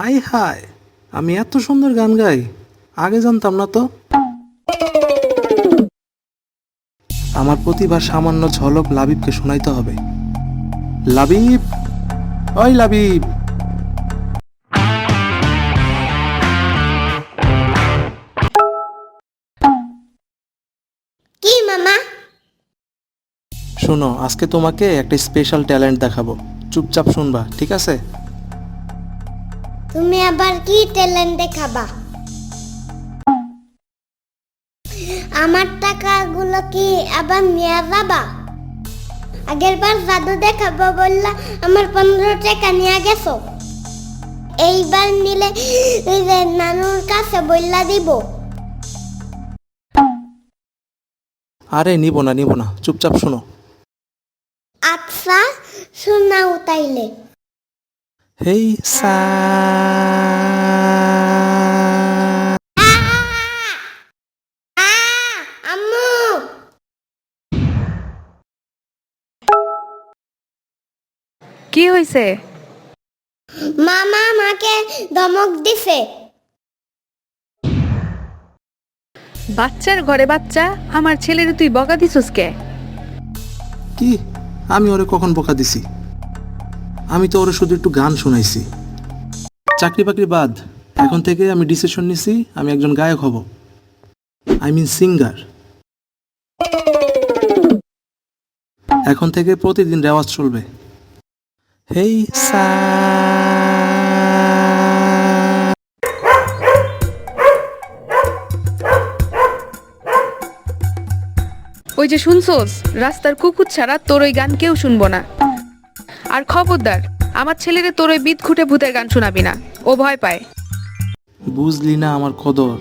High high, আমি এত সুন্দর গান গাই, আগে জানতাম না তো। আমার প্রতিভার সামান্য ঝলক লাবিবকে শোনাইতে হবে। লাবিব, ওই লাবিব। কি মামা? শোনো, আজকে তোমাকে একটা স্পেশাল ট্যালেন্ট দেখাবো, চুপচাপ শুনবা, ঠিক আছে? তুমি আবার কি ট্যালেন্ট দেখাবা? আমার টাকাগুলো কি আবার নিয়ে যাবা? আগের বার জাদু দেখাবো বললা, আমার 15 টাকা নিয়ে গেছো। এইবার নিলে ওই যে নানুর কাছে বললা দিব। আরে নিব না, চুপচাপ শোনো। আচ্ছা, শোনাও তাইলে। হেই সা, আম্মু, কি হয়েছে? মামা আমাকে ধমক দিছে। বাচ্চার ঘরে বাচ্চা, আমার ছেলের তুই বকা দিছস কে? কি? আমি ওরে কখন বকা দিছি? আমি তো ওরে শুধু একটু গান শোনাইছি। চাকরি বাকরি বাদ, এখন থেকে আমি ডিসিশন নিছি, আমি একজন গায়ক হব। I mean singer. এখন থেকে প্রতিদিন রেওয়াজ চলবে। হেই সা, ওই যে শুনছস, রাস্তার কুকুর ছাড়া তোর ওই গান কেউ শুনবো না। আর খবরদার, আমার ছেলেরে তোর ওই বিদ খুঁটে ভূতের গান শোনাবি না, ও ভয় পায়। বুঝলি না আমার কদর?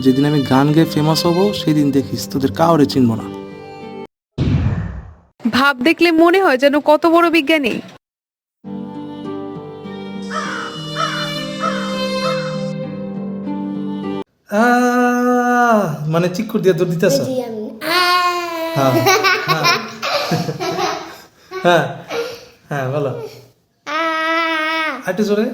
যেদিন আমি গান গেয়ে ফেমাস হব সেদিন দেখিস তোদের কাউরে চিনব না। ভাব দেখলে মনে হয় যেন কত বড় বিজ্ঞানী। মানে চিকুর দিয়ে দৌড় দিতেছ? হ্যাঁ হ্যাঁ হ্যাঁ, বলো। একটু জোরে।